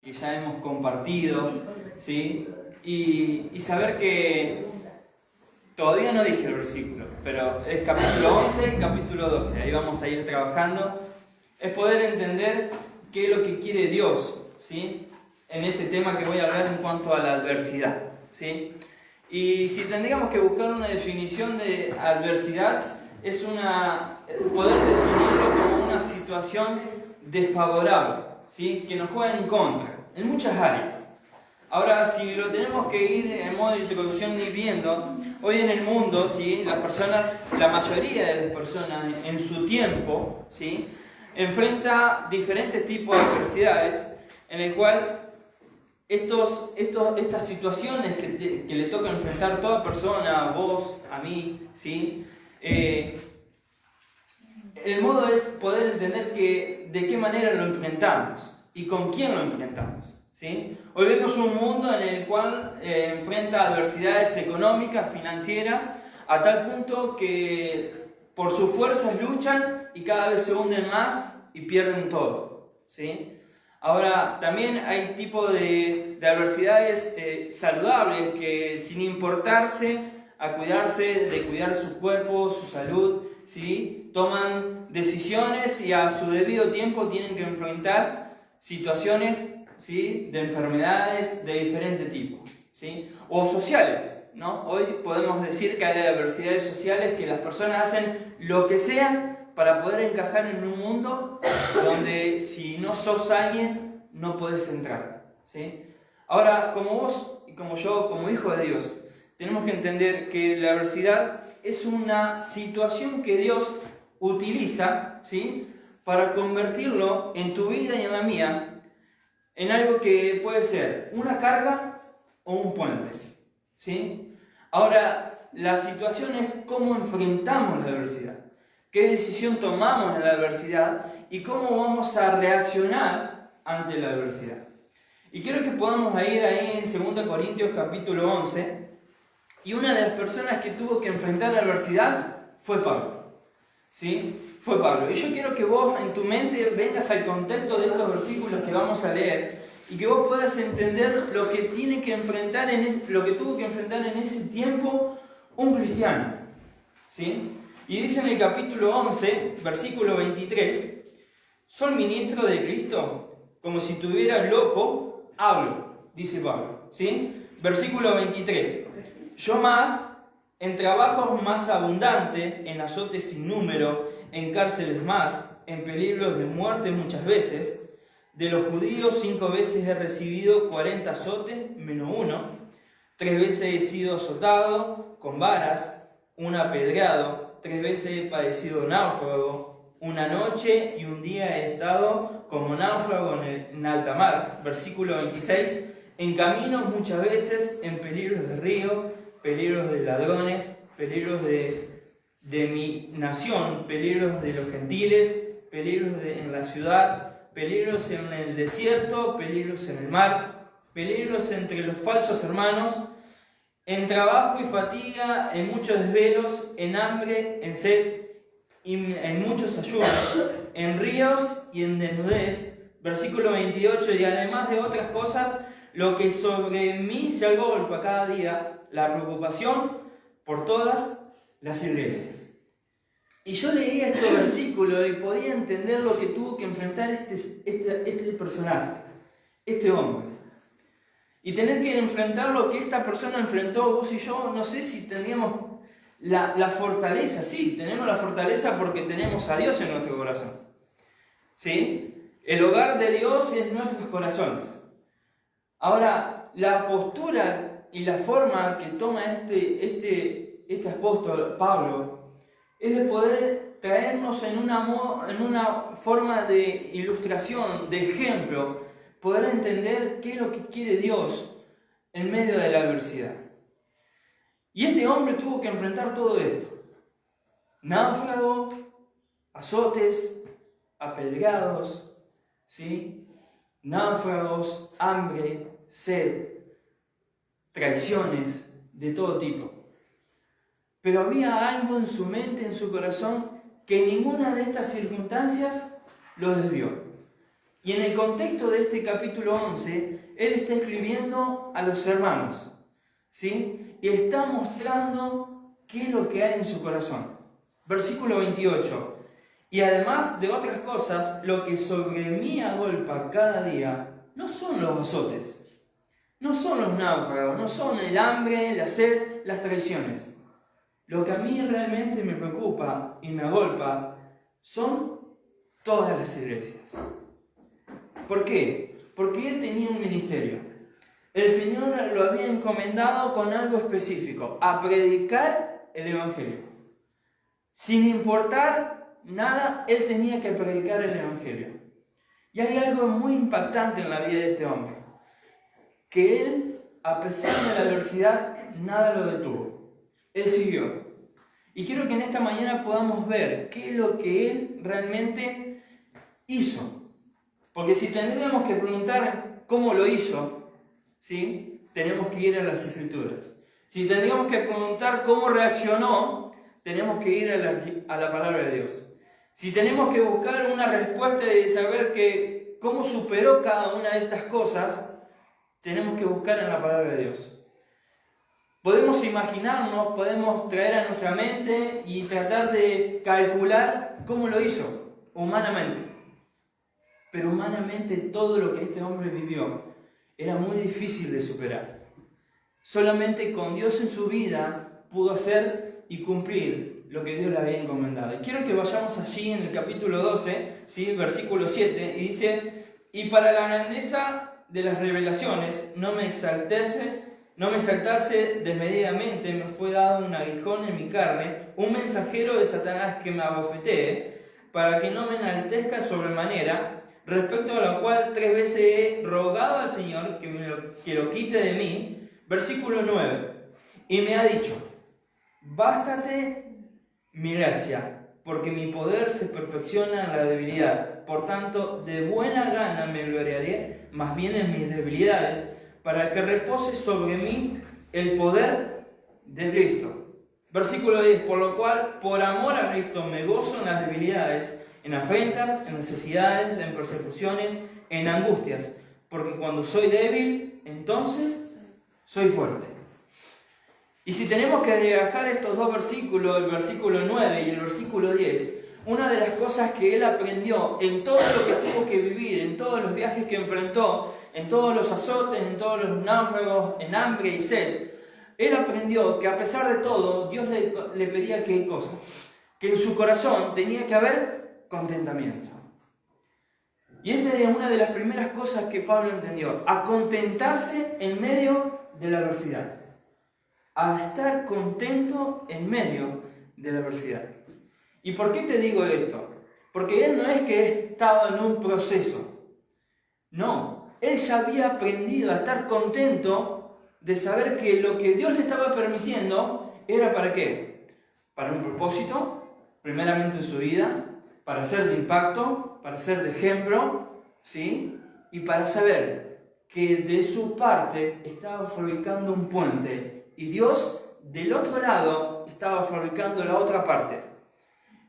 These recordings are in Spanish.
que ya hemos compartido, ¿sí? Y saber que todavía no dije el versículo, pero es capítulo 11, capítulo 12, ahí vamos a ir trabajando. Es poder entender qué es lo que quiere Dios, ¿sí? En este tema que voy a hablar en cuanto a la adversidad, ¿sí? Y si tendríamos que buscar una definición de adversidad, es poder definirlo como una situación desfavorable, ¿sí? Que nos juega en contra, en muchas áreas. Ahora, si lo tenemos que ir en modo de introducción y viendo, hoy en el mundo, ¿sí? La mayoría de las personas en su tiempo, ¿sí? Enfrenta diferentes tipos de adversidades en el cual estas situaciones que le toca enfrentar a toda persona, a vos, a mí, ¿sí? El modo es poder entender de qué manera lo enfrentamos y con quién lo enfrentamos, ¿sí? Hoy vemos un mundo en el cual enfrenta adversidades económicas, financieras, a tal punto que por sus fuerzas luchan y cada vez se hunden más y pierden todo, ¿sí? Ahora, también hay tipos de adversidades saludables que, sin importarse a cuidarse, de cuidar su cuerpo, su salud, ¿sí? Toman decisiones y a su debido tiempo tienen que enfrentar situaciones, ¿sí? De enfermedades de diferente tipo, ¿sí? O sociales, ¿no? Hoy podemos decir que hay adversidades sociales que las personas hacen lo que sea para poder encajar en un mundo donde si no sos alguien no puedes entrar, ¿sí? Ahora, como vos y como yo, como hijo de Dios, tenemos que entender que la adversidad es una situación que Dios utiliza, ¿sí? Para convertirlo en tu vida y en la mía en algo que puede ser una carga o un puente, ¿sí? Ahora, la situación es cómo enfrentamos la adversidad, qué decisión tomamos en la adversidad y cómo vamos a reaccionar ante la adversidad. Y quiero que podamos ir ahí en 2 Corintios capítulo 11, y una de las personas que tuvo que enfrentar la adversidad fue Pablo, ¿sí? Fue Pablo. Y yo quiero que vos en tu mente vengas al contexto de estos versículos que vamos a leer y que vos puedas entender lo que tiene que enfrentar lo que tuvo que enfrentar en ese tiempo un cristiano, ¿sí? Y dice en el capítulo 11, versículo 23, ¿soy ministro de Cristo? Como si estuviera loco, hablo, dice Pablo, ¿sí? Versículo 23, yo más, en trabajos más abundantes, en azotes sin número, en cárceles más, en peligros de muerte muchas veces, de los judíos 5 veces he recibido 40 azotes, menos uno, 3 veces he sido azotado con varas, un apedreado, 3 veces he padecido náufrago, una noche y un día he estado como náufrago en alta mar. Versículo 26, en caminos muchas veces, en peligros de río, peligros de ladrones, peligros de mi nación, peligros de los gentiles, peligros en la ciudad, peligros en el desierto, peligros en el mar, peligros entre los falsos hermanos, en trabajo y fatiga, en muchos desvelos, en hambre, en sed, y en muchos ayunos, en ríos y en desnudez. Versículo 28, y además de otras cosas, lo que sobre mí se agolpa cada día, la preocupación por todas las iglesias. Y yo leía estos versículos y podía entender lo que tuvo que enfrentar este personaje, este hombre. Y tener que enfrentar lo que esta persona enfrentó, vos y yo, no sé si teníamos la fortaleza. Sí, tenemos la fortaleza porque tenemos a Dios en nuestro corazón, ¿sí? El hogar de Dios es nuestros corazones. Ahora, la postura y la forma que toma este apóstol Pablo es de poder traernos en una forma de ilustración, de ejemplo, poder entender qué es lo que quiere Dios en medio de la adversidad. Y este hombre tuvo que enfrentar todo esto: náufrago, azotes, apedreados, ¿sí? Náufragos, hambre, sed, traiciones de todo tipo. Pero había algo en su mente, en su corazón, que ninguna de estas circunstancias lo desvió. Y en el contexto de este capítulo 11, él está escribiendo a los hermanos, ¿sí? Y está mostrando qué es lo que hay en su corazón. Versículo 28. Y además de otras cosas, lo que sobre mí agolpa cada día no son los azotes, no son los náufragos, no son el hambre, la sed, las traiciones. Lo que a mí realmente me preocupa y me agolpa son todas las iglesias. ¿Por qué? Porque él tenía un ministerio. El Señor lo había encomendado con algo específico, a predicar el Evangelio. Sin importar nada, él tenía que predicar el Evangelio. Y hay algo muy impactante en la vida de este hombre, que él, a pesar de la adversidad, nada lo detuvo. Él siguió. Y quiero que en esta mañana podamos ver qué es lo que él realmente hizo. Porque si tendríamos que preguntar cómo lo hizo, ¿sí? Tenemos que ir a las Escrituras. Si tendríamos que preguntar cómo reaccionó, tenemos que ir a la palabra de Dios. Si tenemos que buscar una respuesta de saber cómo superó cada una de estas cosas, tenemos que buscar en la palabra de Dios. Podemos imaginarnos, podemos traer a nuestra mente y tratar de calcular cómo lo hizo humanamente. Pero humanamente todo lo que este hombre vivió era muy difícil de superar. Solamente con Dios en su vida pudo hacer y cumplir lo que Dios le había encomendado. Y quiero que vayamos allí en el capítulo 12, ¿sí? Versículo 7, y dice: y para la grandeza de las revelaciones no me exaltase desmedidamente, me fue dado un aguijón en mi carne, un mensajero de Satanás que me abofetee, para que no me enaltezca sobremanera, respecto a lo cual 3 veces he rogado al Señor que lo quite de mí. Versículo 9, y me ha dicho: bástate mi gracia, porque mi poder se perfecciona en la debilidad. Por tanto, de buena gana me gloriaré más bien en mis debilidades, para que repose sobre mí el poder de Cristo. Versículo 10, por lo cual, por amor a Cristo, me gozo en las debilidades, en afrentas, en necesidades, en persecuciones, en angustias, porque cuando soy débil, entonces soy fuerte. Y si tenemos que desgajar estos dos versículos, el versículo 9 y el versículo 10, una de las cosas que él aprendió en todo lo que tuvo que vivir, en todos los viajes que enfrentó, en todos los azotes, en todos los náufragos, en hambre y sed, él aprendió que a pesar de todo, Dios le pedía qué cosa, que en su corazón tenía que haber contentamiento. Y esta es una de las primeras cosas que Pablo entendió, a contentarse en medio de la adversidad, a estar contento en medio de la adversidad. ¿Y por qué te digo esto? Porque él no es que estaba en un proceso, no, él ya había aprendido a estar contento de saber que lo que Dios le estaba permitiendo era ¿para qué? Para un propósito, primeramente en su vida, para ser de impacto, para ser de ejemplo, ¿sí? Y para saber que de su parte estaba fabricando un puente y Dios del otro lado estaba fabricando la otra parte.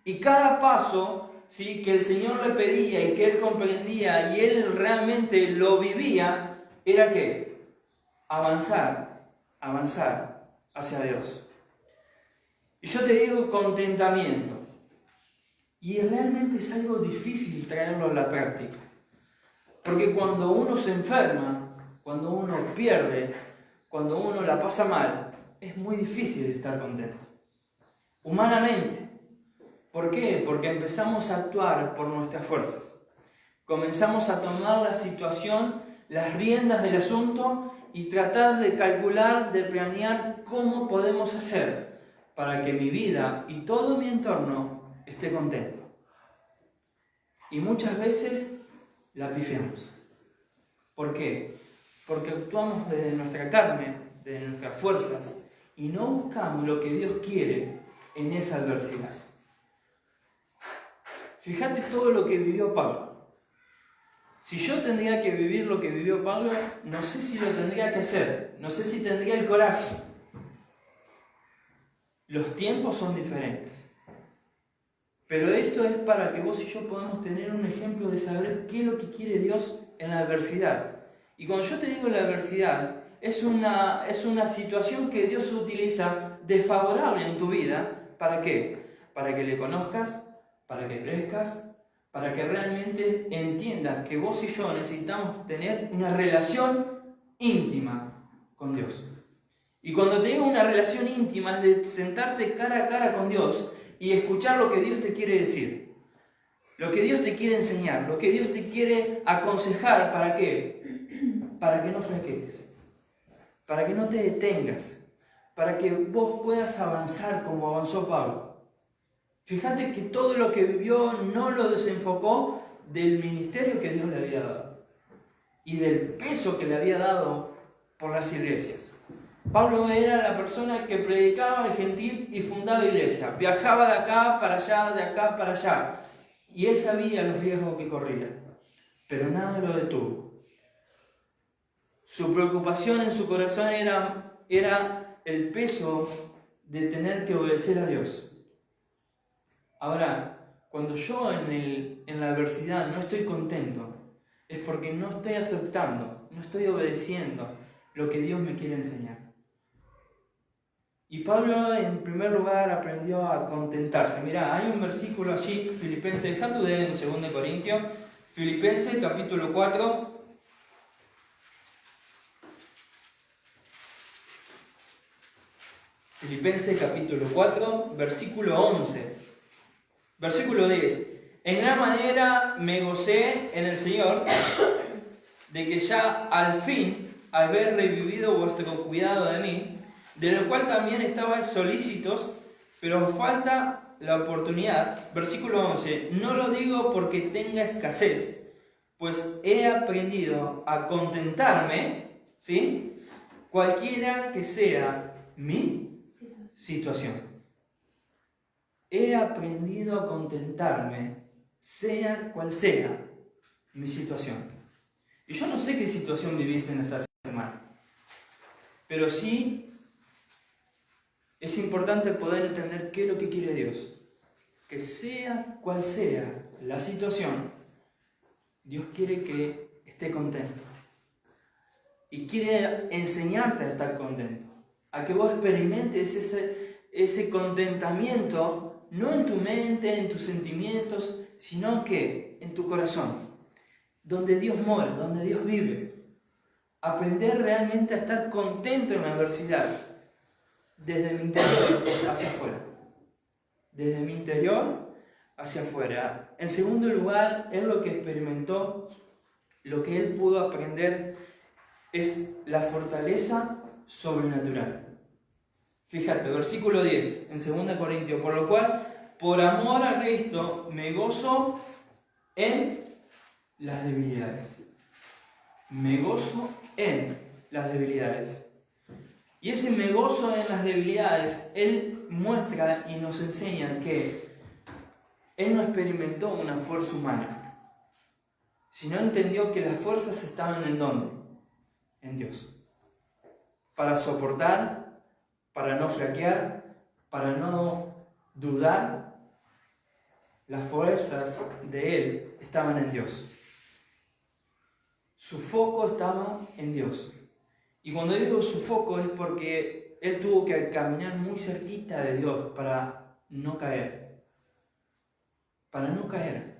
Y cada paso, ¿sí?, que el Señor le pedía y que él comprendía y él realmente lo vivía, era ¿qué? Avanzar hacia Dios. Y yo te digo contentamiento. Y realmente es algo difícil traerlo a la práctica. Porque cuando uno se enferma, cuando uno pierde, cuando uno la pasa mal, es muy difícil estar contento. Humanamente. ¿Por qué? Porque empezamos a actuar por nuestras fuerzas. Comenzamos a tomar la situación, las riendas del asunto y tratar de calcular, de planear cómo podemos hacer para que mi vida y todo mi entorno esté contento. Y muchas veces la pifiamos. ¿Por qué? Porque actuamos desde nuestra carne, desde nuestras fuerzas y no buscamos lo que Dios quiere en esa adversidad. Fíjate todo lo que vivió Pablo. Si yo tendría que vivir lo que vivió Pablo, no sé si lo tendría que hacer, no sé si tendría el coraje. Los tiempos son diferentes. Pero esto es para que vos y yo podamos tener un ejemplo de saber qué es lo que quiere Dios en la adversidad. Y cuando yo te digo la adversidad, es una situación que Dios utiliza desfavorable en tu vida. ¿Para qué? Para que le conozcas, para que crezcas, para que realmente entiendas que vos y yo necesitamos tener una relación íntima con Dios. Y cuando te digo una relación íntima es de sentarte cara a cara con Dios y escuchar lo que Dios te quiere decir, lo que Dios te quiere enseñar, lo que Dios te quiere aconsejar. ¿Para qué? Para que no flaquees, para que no te detengas, para que vos puedas avanzar como avanzó Pablo. Fíjate que todo lo que vivió no lo desenfocó del ministerio que Dios le había dado y del peso que le había dado por las iglesias. Pablo era la persona que predicaba el gentil y fundaba iglesias, viajaba de acá para allá, de acá para allá, y él sabía los riesgos que corría, pero nada lo detuvo. Su preocupación en su corazón era el peso de tener que obedecer a Dios. Ahora, cuando yo en la adversidad no estoy contento, es porque no estoy aceptando, no estoy obedeciendo lo que Dios me quiere enseñar. Y Pablo, en primer lugar, aprendió a contentarse. Mirá, hay un versículo allí, Filipenses, deja tu dedo en 2 Corintios, Filipenses capítulo 4. Filipenses capítulo 4, versículo 11. Versículo 10. En gran manera me gocé en el Señor de que ya al fin haber revivido vuestro cuidado de mí, de lo cual también estabais solícitos, pero os falta la oportunidad. Versículo 11. No lo digo porque tenga escasez, pues he aprendido a contentarme, ¿sí? Cualquiera que sea mi situación. He aprendido a contentarme, sea cual sea mi situación. Y yo no sé qué situación viviste en esta semana, pero sí es importante poder entender qué es lo que quiere Dios. Que sea cual sea la situación, Dios quiere que esté contento. Y quiere enseñarte a estar contento, a que vos experimentes ese contentamiento, no en tu mente, en tus sentimientos, sino que en tu corazón, donde Dios mora, donde Dios vive. Aprender realmente a estar contento en la adversidad, desde mi interior hacia afuera. Desde mi interior hacia afuera. En segundo lugar, él lo que experimentó, lo que él pudo aprender, es la fortaleza sobrenatural. Fíjate, versículo 10, en 2 Corintios, por lo cual, por amor a Cristo, me gozo en las debilidades. Me gozo en las debilidades. Y ese me gozo en las debilidades, Él muestra y nos enseña que Él no experimentó una fuerza humana, sino entendió que las fuerzas estaban ¿en dónde? En Dios. Para soportar, para no flaquear, para no dudar, las fuerzas de Él estaban en Dios. Su foco estaba en Dios. Y cuando digo su foco es porque Él tuvo que caminar muy cerquita de Dios para no caer. Para no caer.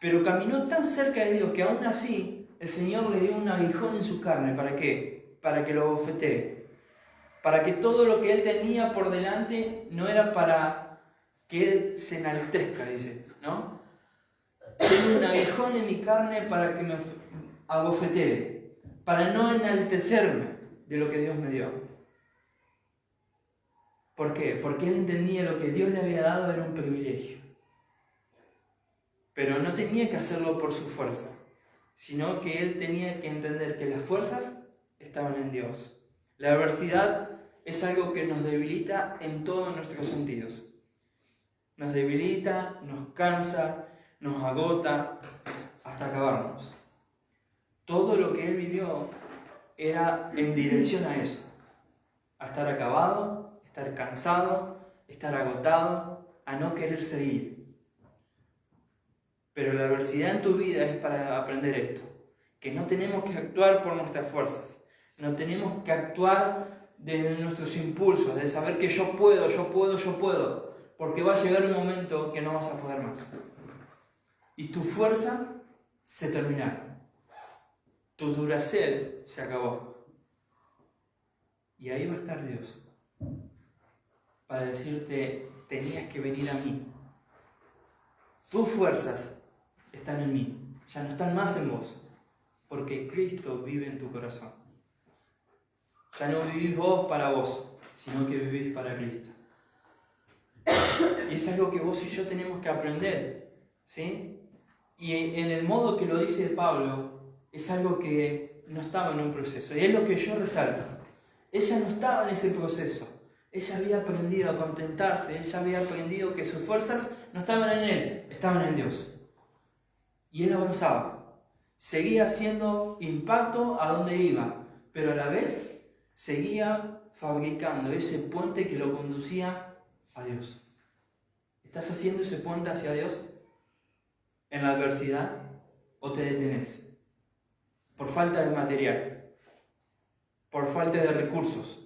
Pero caminó tan cerca de Dios que aún así el Señor le dio un aguijón en su carne. ¿Para qué? Para que lo bofetee. Para que todo lo que Él tenía por delante no era para que Él se enaltezca, dice, ¿no? Tengo un aguijón en mi carne para que me abofetee, para no enaltecerme de lo que Dios me dio. ¿Por qué? Porque Él entendía lo que Dios le había dado era un privilegio. Pero no tenía que hacerlo por su fuerza, sino que Él tenía que entender que las fuerzas estaban en Dios. La adversidad es algo que nos debilita en todos nuestros sentidos. Nos debilita, nos cansa, nos agota, hasta acabarnos. Todo lo que Él vivió era en dirección a eso. A estar acabado, estar cansado, estar agotado, a no querer seguir. Pero la adversidad en tu vida es para aprender esto, que no tenemos que actuar por nuestras fuerzas, no tenemos que actuar de nuestros impulsos, de saber que yo puedo, porque va a llegar un momento que no vas a poder más. Y tu fuerza se terminará, tu duracel se acabó. Y ahí va a estar Dios, para decirte, tenías que venir a mí. Tus fuerzas están en mí, ya no están más en vos, porque Cristo vive en tu corazón. Ya no vivís vos para vos, sino que vivís para Cristo. Y es algo que vos y yo tenemos que aprender, ¿sí? Y en el modo que lo dice Pablo, es algo que no estaba en un proceso. Y es lo que yo resalto. Ella no estaba en ese proceso. Ella había aprendido a contentarse, ella había aprendido que sus fuerzas no estaban en él, estaban en Dios. Y él avanzaba, seguía haciendo impacto a donde iba, pero a la vez seguía fabricando ese puente que lo conducía a Dios. ¿Estás haciendo ese puente hacia Dios en la adversidad o te detenés? Por falta de material, por falta de recursos.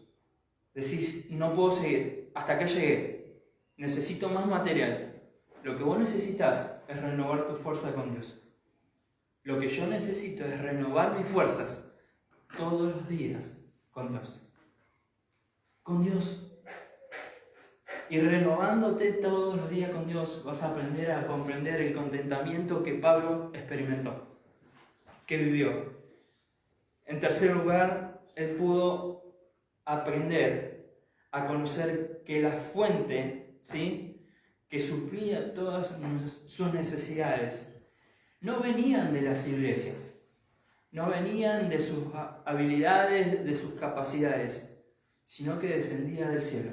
Decís, no puedo seguir, hasta acá llegué, necesito más material. Lo que vos necesitas es renovar tu fuerza con Dios. Lo que yo necesito es renovar mis fuerzas todos los días con Dios. Con Dios. Y renovándote todos los días con Dios, vas a aprender a comprender el contentamiento que Pablo experimentó, que vivió. En tercer lugar, él pudo aprender a conocer que la fuente, ¿sí?, que suplía todas sus necesidades, no venían de las iglesias, no venían de sus habilidades, de sus capacidades, sino que descendía del cielo.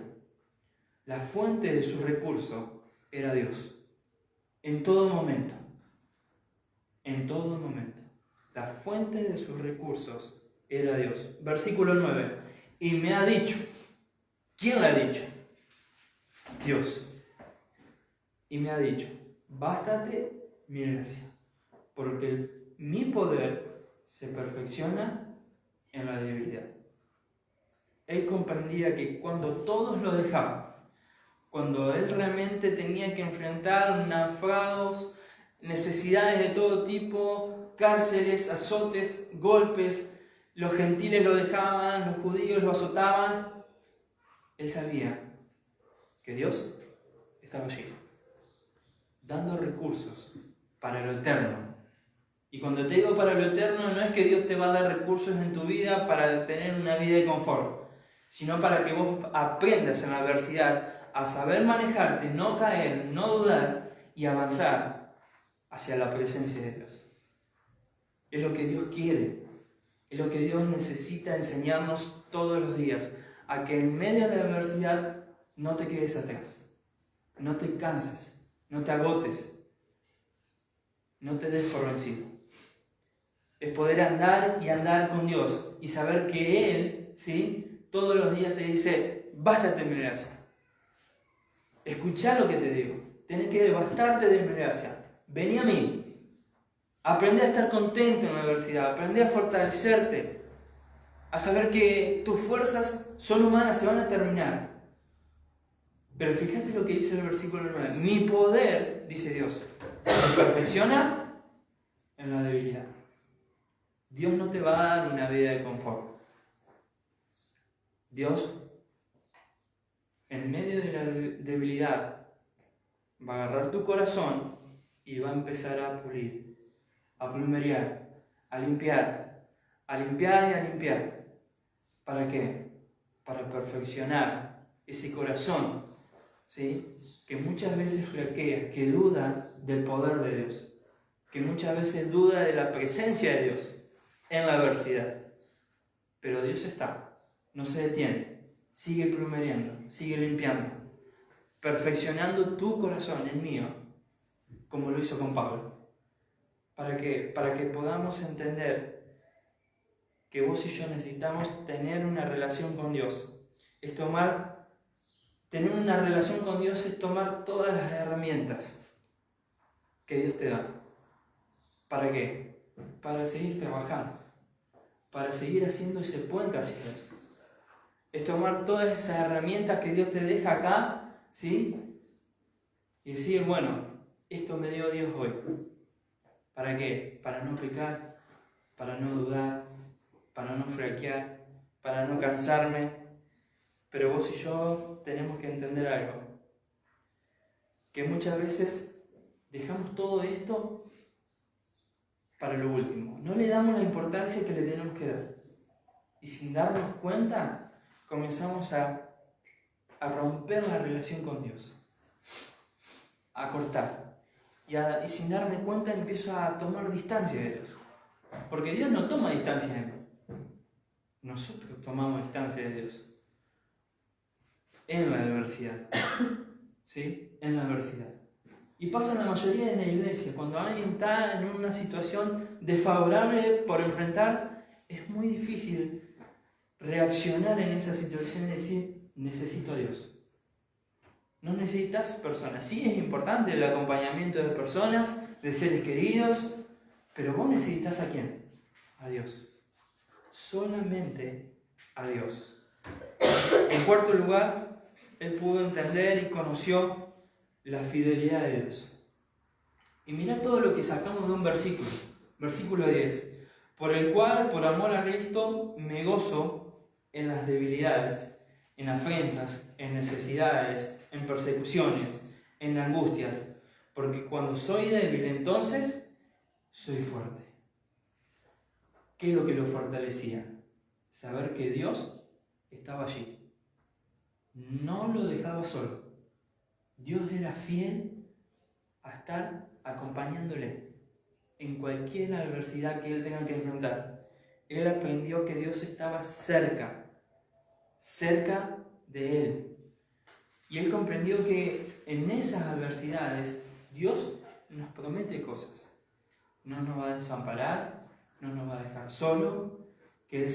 La fuente de su recurso era Dios. En todo momento. En todo momento. La fuente de sus recursos era Dios. Versículo 9. Y me ha dicho. ¿Quién le ha dicho? Dios. Y me ha dicho, bástate mi gracia, porque mi poder se perfecciona en la debilidad. Él comprendía que cuando todos lo dejaban, cuando él realmente tenía que enfrentar naufragos, necesidades de todo tipo, cárceles, azotes, golpes, los gentiles lo dejaban, los judíos lo azotaban, él sabía que Dios estaba allí, dando recursos para lo eterno. Y cuando te digo para lo eterno, no es que Dios te va a dar recursos en tu vida para tener una vida de confort, sino para que vos aprendas en la adversidad a saber manejarte, no caer, no dudar y avanzar hacia la presencia de Dios. Es lo que Dios quiere, es lo que Dios necesita enseñarnos todos los días, a que en medio de la adversidad no te quedes atrás, no te canses, no te agotes, no te des por vencido. Es poder andar y andar con Dios y saber que Él, ¿sí?, todos los días te dice, bástate de mi gracia. Escuchá lo que te digo. Tenés que bastarte de mi gracia. Vení a mí. Aprende a estar contento en la adversidad. Aprende a fortalecerte. A saber que tus fuerzas son humanas, se van a terminar. Pero fíjate lo que dice el versículo 9. Mi poder, dice Dios, se perfecciona en la debilidad. Dios no te va a dar una vida de confort. Dios, en medio de la debilidad, va a agarrar tu corazón y va a empezar a pulir, a plumerear, a limpiar y a limpiar. ¿Para qué? Para perfeccionar ese corazón, ¿sí?, que muchas veces flaquea, que duda del poder de Dios, que muchas veces duda de la presencia de Dios en la adversidad. Pero Dios está. No se detiene, sigue plumereando, sigue limpiando, perfeccionando tu corazón, el mío, como lo hizo con Pablo. ¿Para qué? Para que podamos entender que vos y yo necesitamos tener una relación con Dios. Tener una relación con Dios es tomar todas las herramientas que Dios te da. ¿Para qué? Para seguir trabajando, para seguir haciendo ese puente hacia Dios. Es tomar todas esas herramientas que Dios te deja acá, ¿sí? Y decir, bueno, esto me dio Dios hoy. ¿Para qué? Para no pecar, para no dudar, para no flaquear, para no cansarme. Pero vos y yo tenemos que entender algo. Que muchas veces dejamos todo esto para lo último. No le damos la importancia que le tenemos que dar. Y sin darnos cuenta, comenzamos a romper la relación con Dios. A cortar. Y sin darme cuenta empiezo a tomar distancia de Dios. Porque Dios no toma distancia de mí. Nosotros tomamos distancia de Dios. En la adversidad. ¿Sí? En la adversidad. Y pasa en la mayoría de la iglesia. Cuando alguien está en una situación desfavorable por enfrentar, es muy difícil reaccionar en esa situación y decir, necesito a Dios. No necesitas personas. Sí, es importante el acompañamiento de personas, de seres queridos, pero vos necesitas ¿a quién? A Dios. Solamente a Dios. En cuarto lugar, él pudo entender y conoció la fidelidad de Dios. Y mira todo lo que sacamos de un versículo. Versículo 10. Por el cual, por amor a Cristo, me gozo en las debilidades, en afrentas, en necesidades, en persecuciones, en angustias. Porque cuando soy débil, entonces soy fuerte. ¿Qué es lo que lo fortalecía? Saber que Dios estaba allí. No lo dejaba solo. Dios era fiel a estar acompañándole en cualquier adversidad que él tenga que enfrentar. Él aprendió que Dios estaba cerca de él. Y él comprendió que en esas adversidades Dios nos promete cosas. No nos va a desamparar, no nos va a dejar solo, que Él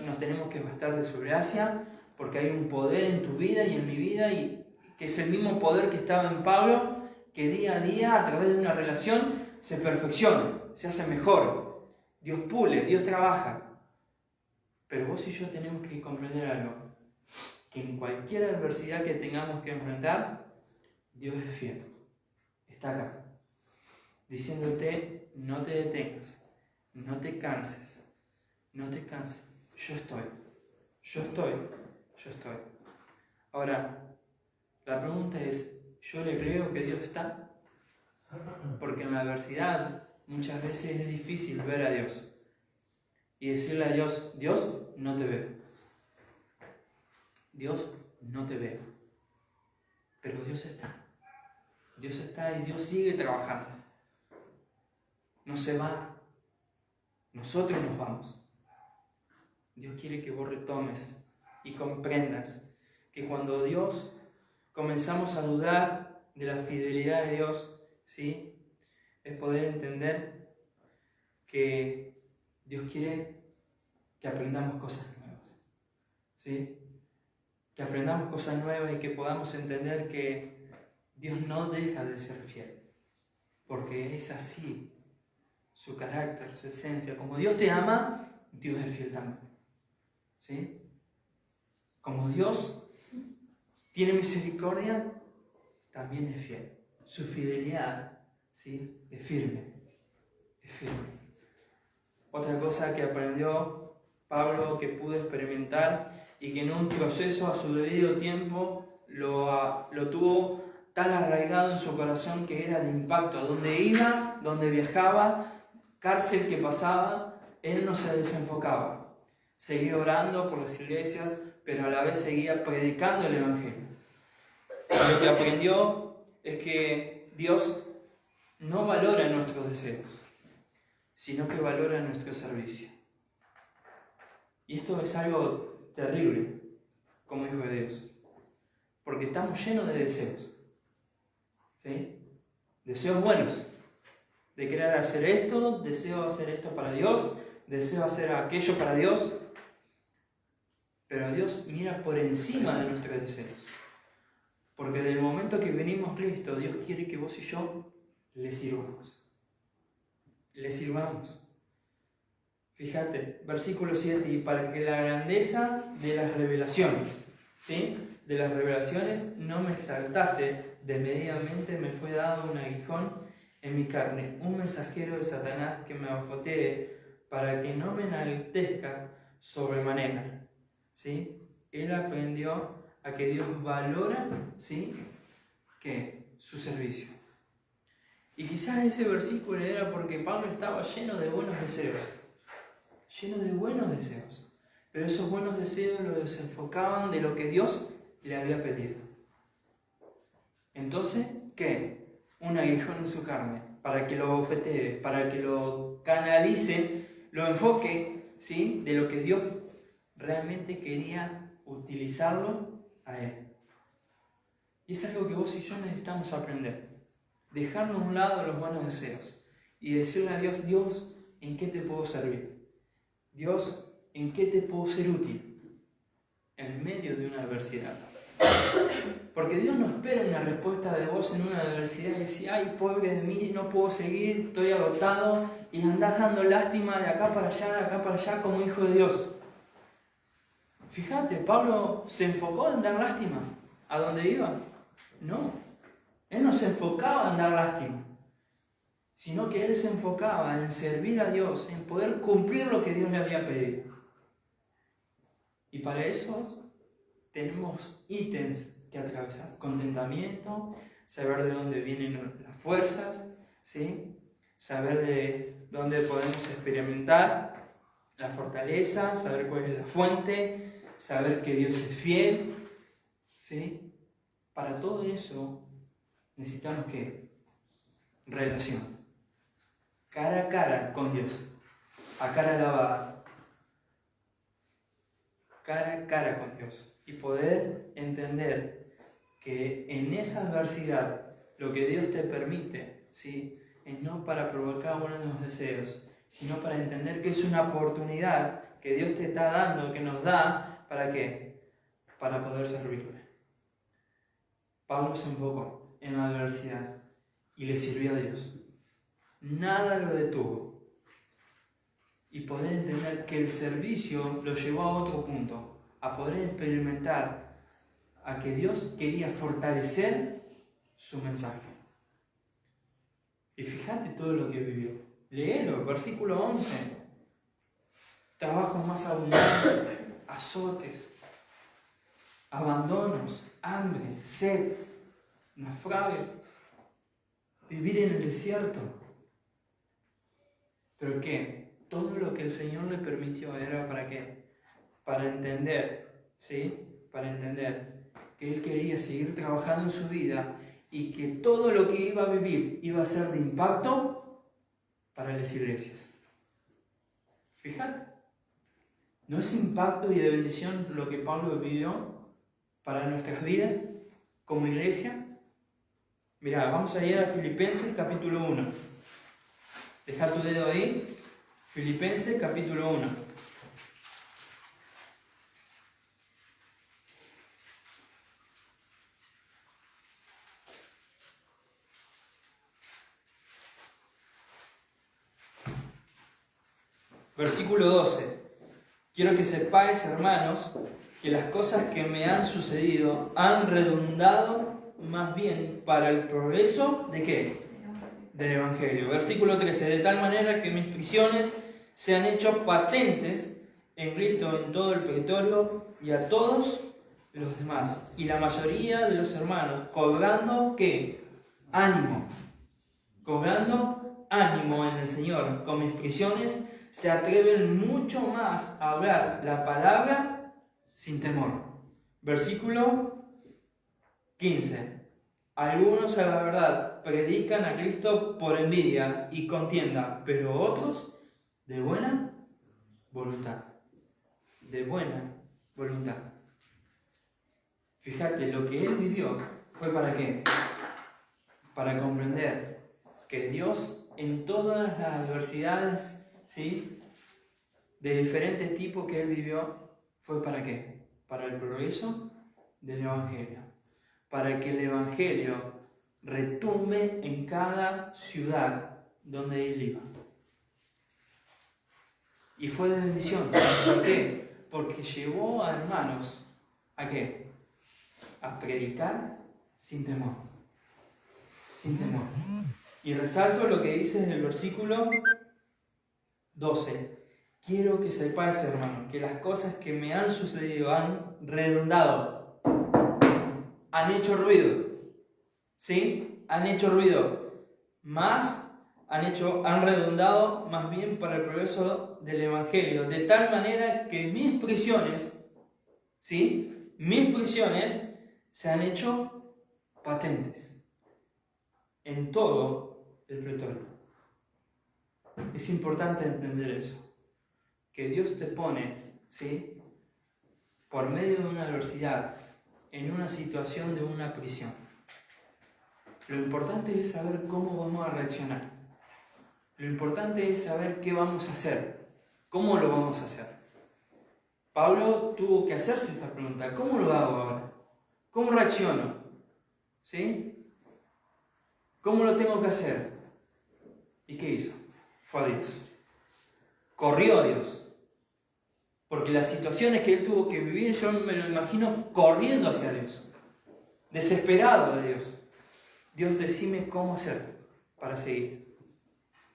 nos tenemos que bastar de su gracia, porque hay un poder en tu vida y en mi vida, y que es el mismo poder que estaba en Pablo, que día a día, a través de una relación, se perfecciona, se hace mejor. Dios pule, Dios trabaja. Pero vos y yo tenemos que comprender algo, que en cualquier adversidad que tengamos que enfrentar, Dios es fiel. Está acá, diciéndote, no te detengas, no te canses, no te canses. Yo estoy. Ahora, la pregunta es, ¿yo le creo que Dios está? Porque en la adversidad muchas veces es difícil ver a Dios y decirle a Dios, Dios, no te veo. Dios, no te veo. Pero Dios está. Dios está y Dios sigue trabajando. No se va. Nosotros nos vamos. Dios quiere que vos retomes y comprendas que cuando Dios comenzamos a dudar de la fidelidad de Dios, ¿sí? Es poder entender que Dios quiere que aprendamos cosas nuevas, ¿sí? Que aprendamos cosas nuevas y que podamos entender que Dios no deja de ser fiel, porque es así su carácter, su esencia. Como Dios te ama, Dios es fiel también, ¿sí? Como Dios tiene misericordia, también es fiel. Su fidelidad, ¿sí? Es firme. Otra cosa que aprendió Pablo, que pudo experimentar y que en un proceso a su debido tiempo lo tuvo tan arraigado en su corazón, que era de impacto. A donde iba, donde viajaba, cárcel que pasaba, él no se desenfocaba. Seguía orando por las iglesias, pero a la vez seguía predicando el Evangelio. Lo que aprendió es que Dios no valora nuestros deseos, sino que valora nuestro servicio. Y esto es algo terrible, como hijo de Dios, porque estamos llenos de deseos, ¿sí? Deseos buenos, de querer hacer esto, deseo hacer esto para Dios, deseo hacer aquello para Dios, pero Dios mira por encima de nuestros deseos, porque desde el momento que venimos a Cristo, Dios quiere que vos y yo le sirvamos. le sirvamos. Fíjate, versículo 7, y para que la grandeza de las revelaciones, ¿sí? De las revelaciones no me exaltase, desmedidamente me fue dado un aguijón en mi carne, un mensajero de Satanás que me abofetee, para que no me enaltezca sobremanera, ¿sí? Él aprendió a que Dios valora, ¿sí? ¿Qué? Su servicio. Y quizás ese versículo era porque Pablo estaba lleno de buenos deseos. Lleno de buenos deseos. Pero esos buenos deseos los desenfocaban de lo que Dios le había pedido. Entonces, ¿qué? Un aguijón en su carne, para que lo bofetee, para que lo canalice, lo enfoque, ¿sí? De lo que Dios realmente quería utilizarlo a él. Y es algo que vos y yo necesitamos aprender. Dejarnos a un lado los buenos deseos y decirle a Dios, Dios, ¿en qué te puedo servir? Dios, ¿en qué te puedo ser útil? En medio de una adversidad. Porque Dios no espera una respuesta de vos en una adversidad y decir, ay, pobre de mí, no puedo seguir, estoy agotado, y andás dando lástima de acá para allá, como hijo de Dios. Fíjate, Pablo se enfocó en dar lástima a donde iba. No, él no se enfocaba en dar lástima, sino que él se enfocaba en servir a Dios, en poder cumplir lo que Dios le había pedido. Y para eso tenemos ítems que atravesar. Contentamiento, saber de dónde vienen las fuerzas, ¿sí? Saber de dónde podemos experimentar la fortaleza, saber cuál es la fuente, saber que Dios es fiel, ¿sí? Para todo eso necesitamos ¿qué? Relación. Cara a cara con Dios. A cara lavada. Cara a cara con Dios. Y poder entender que en esa adversidad lo que Dios te permite, ¿sí? Es no para provocar buenos deseos, sino para entender que es una oportunidad que Dios te está dando, que nos da, ¿para qué? Para poder servirle. Pablo se enfocó en la adversidad y le sirvió a Dios. Nada lo detuvo. Y poder entender que el servicio lo llevó a otro punto, a poder experimentar a que Dios quería fortalecer su mensaje. Y fíjate todo lo que vivió. Léelo, versículo 11. Trabajos más abundantes, azotes, abandonos, hambre, sed, naufragio, vivir en el desierto. ¿Pero qué? Todo lo que el Señor le permitió era ¿para qué? Para entender, ¿sí? Para entender que Él quería seguir trabajando en su vida y que todo lo que iba a vivir iba a ser de impacto para las iglesias. Fíjate, ¿no es impacto y de bendición lo que Pablo vivió para nuestras vidas como iglesia? Mirá, vamos a ir a Filipenses capítulo 1. Deja tu dedo ahí. Filipenses capítulo 1. Versículo 12. Quiero que sepáis, hermanos, que las cosas que me han sucedido han redundado más bien para el progreso ¿de qué? Del Evangelio. Versículo 13. De tal manera que mis prisiones se han hecho patentes en Cristo en todo el pretorio y a todos los demás. Y la mayoría de los hermanos, cobrando ¿qué? Ánimo. Cobrando ánimo en el Señor. Con mis prisiones se atreven mucho más a hablar la palabra sin temor. Versículo 15. Algunos a la verdad predican a Cristo por envidia y contienda, pero otros de buena voluntad. De buena voluntad. Fíjate, lo que él vivió fue ¿para qué? Para comprender que Dios en todas las adversidades, ¿sí? De diferentes tipos que él vivió, fue ¿para qué? Para el progreso del Evangelio. Para que el Evangelio retumbe en cada ciudad donde él iba. Y fue de bendición. ¿Por qué? Porque llevó a hermanos, ¿a qué? A predicar sin temor. Sin temor. Y resalto lo que dice en el versículo 12. Quiero que sepáis, hermano, que las cosas que me han sucedido han redundado. Han hecho ruido. ¿Sí? Han hecho ruido. Han redundado más bien para el progreso del Evangelio. De tal manera que mis prisiones, ¿sí? Mis prisiones se han hecho patentes en todo el pretorio. Es importante entender eso, que Dios te pone, ¿sí?, por medio de una adversidad, en una situación de una prisión. Lo importante es saber cómo vamos a reaccionar. Lo importante es saber qué vamos a hacer, cómo lo vamos a hacer. Pablo tuvo que hacerse esta pregunta: ¿cómo lo hago ahora? ¿Cómo reacciono? ¿Sí? ¿Cómo lo tengo que hacer? ¿Y qué hizo? Fue a Dios. Corrió a Dios. Porque las situaciones que él tuvo que vivir, yo me lo imagino corriendo hacia Dios. Desesperado de Dios. Dios, decime cómo hacer para seguir.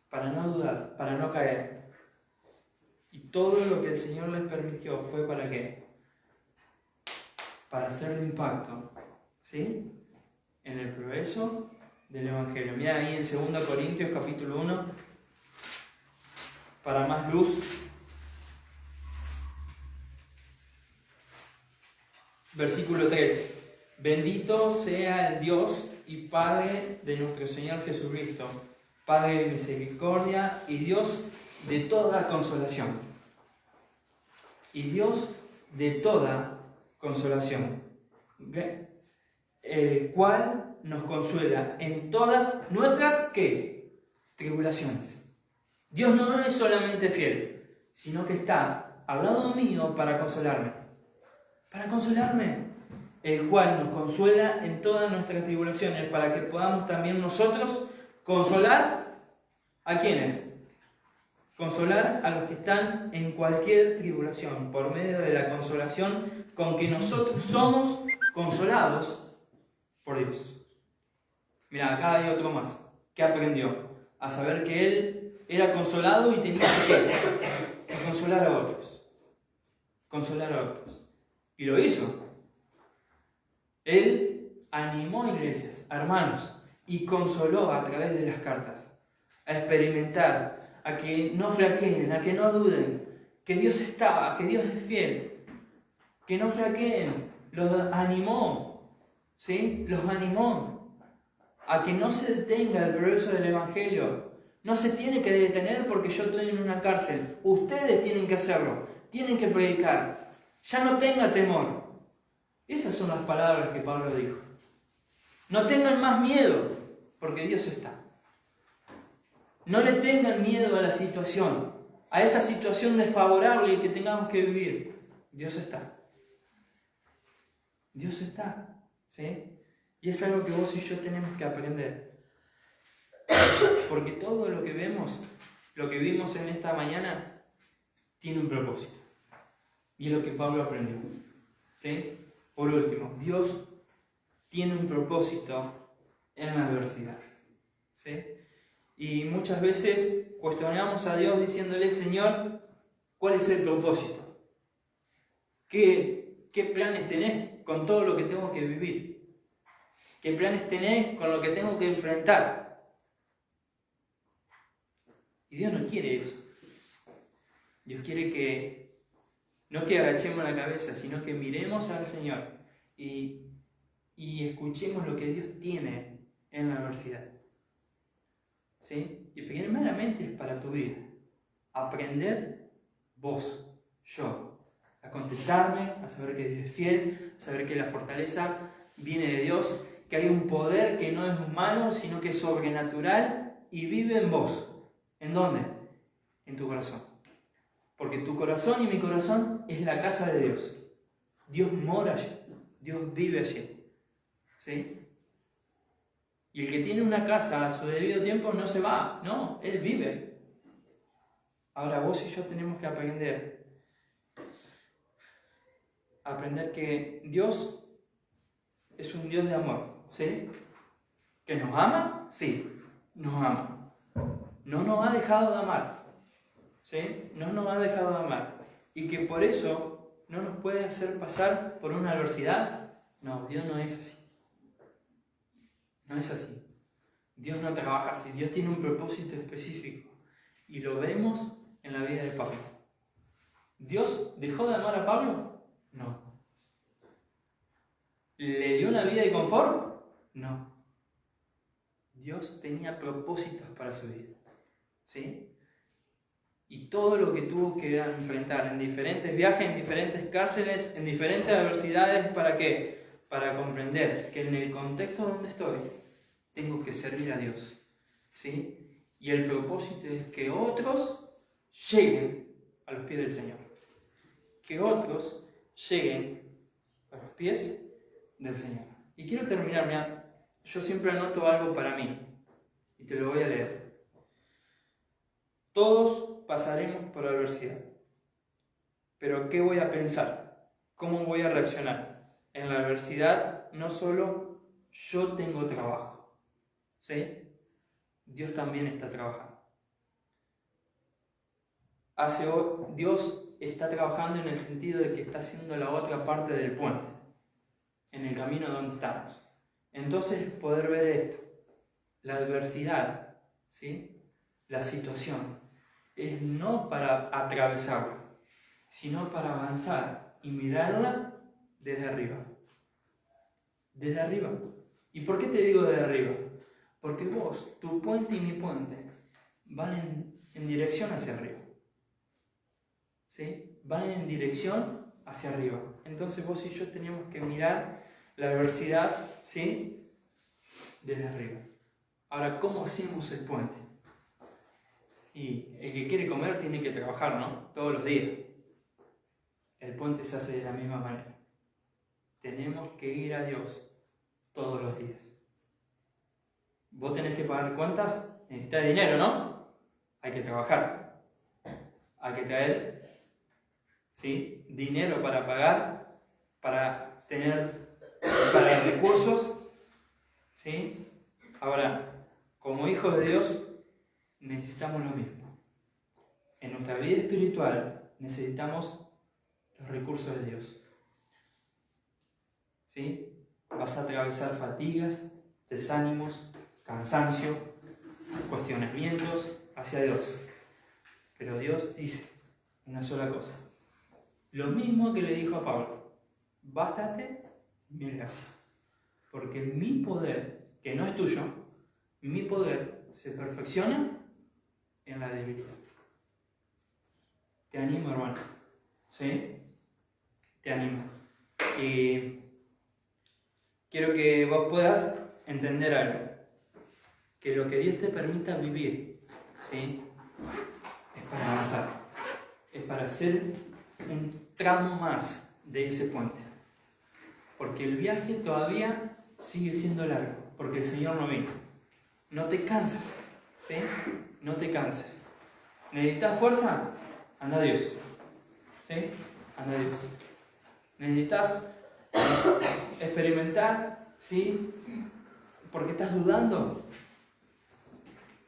Para no dudar, para no caer. Y todo lo que el Señor les permitió fue ¿para qué? Para hacer de impacto, ¿sí?, en el progreso del Evangelio. Mira ahí en 2 Corintios capítulo 1, para más luz. Versículo 3. Bendito sea el Dios y Padre de nuestro Señor Jesucristo, Padre de misericordia y Dios de toda consolación. Y Dios de toda consolación. ¿Okay? El cual nos consuela en todas nuestras, ¿qué? Tribulaciones. Dios no es solamente fiel, sino que está al lado mío para consolarme. Para consolarme. El cual nos consuela en todas nuestras tribulaciones, para que podamos también nosotros consolar ¿a quiénes? Consolar a los que están en cualquier tribulación, por medio de la consolación con que nosotros somos consolados por Dios. Mira, acá hay otro más. ¿Qué aprendió? A saber que él era consolado y tenía que consolar a otros. Consolar a otros. Y lo hizo. Él animó a iglesias, a hermanos, y consoló a través de las cartas, a experimentar, a que no flaqueen, a que no duden, que Dios está, que Dios es fiel, que no flaqueen. Los animó, ¿sí? Los animó a que no se detenga el progreso del Evangelio. No se tiene que detener porque yo estoy en una cárcel. Ustedes tienen que hacerlo, tienen que predicar. Ya no tenga temor. Esas son las palabras que Pablo dijo. No tengan más miedo, porque Dios está. No le tengan miedo a la situación, a esa situación desfavorable que tengamos que vivir. Dios está. Dios está, ¿sí? Y es algo que vos y yo tenemos que aprender. Porque todo lo que vemos, lo que vimos en esta mañana, tiene un propósito. Y es lo que Pablo aprendió, ¿sí? Por último, Dios tiene un propósito en la adversidad, ¿sí? Y muchas veces cuestionamos a Dios diciéndole: Señor, ¿cuál es el propósito? ¿Qué planes tenés con todo lo que tengo que vivir? ¿Qué planes tenés con lo que tengo que enfrentar? Y Dios no quiere eso. Dios quiere que no que agachemos la cabeza, sino que miremos al Señor y escuchemos lo que Dios tiene en la adversidad. ¿Sí? Y primeramente es para tu vida. Aprender vos, yo, a contentarme, a saber que Dios es fiel, a saber que la fortaleza viene de Dios, que hay un poder que no es humano, sino que es sobrenatural y vive en vos. ¿En dónde? En tu corazón. Porque tu corazón y mi corazón es la casa de Dios. Dios mora allí. Dios vive allí. ¿Sí? Y el que tiene una casa a su debido tiempo no se va. No, Él vive. Ahora vos y yo tenemos que aprender que Dios es un Dios de amor, ¿sí? ¿Que nos ama? Sí, nos ama. No nos ha dejado de amar, ¿sí? No nos ha dejado de amar. Y que por eso no nos puede hacer pasar por una adversidad. No, Dios no es así. No es así. Dios no trabaja así. Dios tiene un propósito específico. Y lo vemos en la vida de Pablo. ¿Dios dejó de amar a Pablo? No. ¿Le dio una vida de confort? No. Dios tenía propósitos para su vida, ¿sí? Y todo lo que tuvo que enfrentar en diferentes viajes, en diferentes cárceles, en diferentes adversidades, ¿para qué? Para comprender que en el contexto donde estoy, tengo que servir a Dios, ¿sí? Y el propósito es que otros lleguen a los pies del Señor. Que otros lleguen a los pies del Señor. Y quiero terminar, mira, yo siempre anoto algo para mí, y te lo voy a leer. Todos pasaremos por adversidad, pero ¿qué voy a pensar? ¿Cómo voy a reaccionar? En la adversidad no solo yo tengo trabajo, ¿sí? Dios también está trabajando. Dios está trabajando en el sentido de que está haciendo la otra parte del puente, en el camino donde estamos. Entonces, poder ver esto, la adversidad, ¿sí? La situación, es no para atravesarla, sino para avanzar y mirarla desde arriba. Desde arriba. ¿Y por qué te digo desde arriba? Porque vos, tu puente y mi puente, van en dirección hacia arriba. ¿Sí? Van en dirección hacia arriba. Entonces vos y yo tenemos que mirar la adversidad, ¿sí? Desde arriba. Ahora, ¿cómo hacemos el puente? Y el que quiere comer tiene que trabajar, ¿no? Todos los días. El puente se hace de la misma manera. Tenemos que ir a Dios todos los días. Vos tenés que pagar cuentas, necesitas dinero, ¿no? Hay que trabajar. Hay que traer, ¿sí? Dinero para pagar, para tener, para recursos, ¿sí? Ahora, como hijos de Dios, necesitamos lo mismo. En nuestra vida espiritual necesitamos los recursos de Dios. ¿Sí? Vas a atravesar fatigas, desánimos, cansancio, cuestionamientos hacia Dios. Pero Dios dice una sola cosa. Lo mismo que le dijo a Pablo. Bástate mi gracia. Porque mi poder, que no es tuyo, mi poder se perfecciona en la debilidad. Te animo, hermano. ¿Sí? Te animo. Y quiero que vos puedas entender algo. Que lo que Dios te permita vivir, ¿sí? Es para avanzar. Es para hacer un tramo más de ese puente. Porque el viaje todavía sigue siendo largo. Porque el Señor no vino. No te canses, ¿sí? No te canses. ¿Necesitas fuerza? Anda a Dios. ¿Sí? Anda a Dios. ¿Necesitas experimentar? ¿Sí? ¿Por qué estás dudando?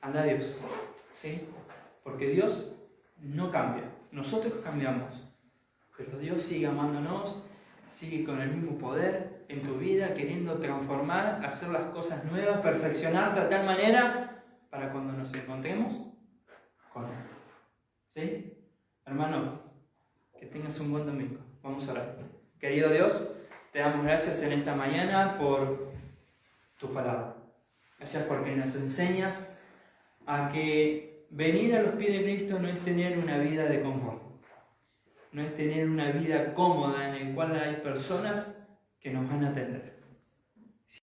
Anda a Dios. ¿Sí? Porque Dios no cambia. Nosotros cambiamos. Pero Dios sigue amándonos, sigue con el mismo poder en tu vida, queriendo transformar, hacer las cosas nuevas, perfeccionarte de tal manera para cuando nos encontremos con Él. ¿Sí? Hermano, que tengas un buen domingo. Vamos a orar. Querido Dios, te damos gracias en esta mañana por tu palabra. Gracias porque nos enseñas a que venir a los pies de Cristo no es tener una vida de confort. No es tener una vida cómoda en la cual hay personas que nos van a atender.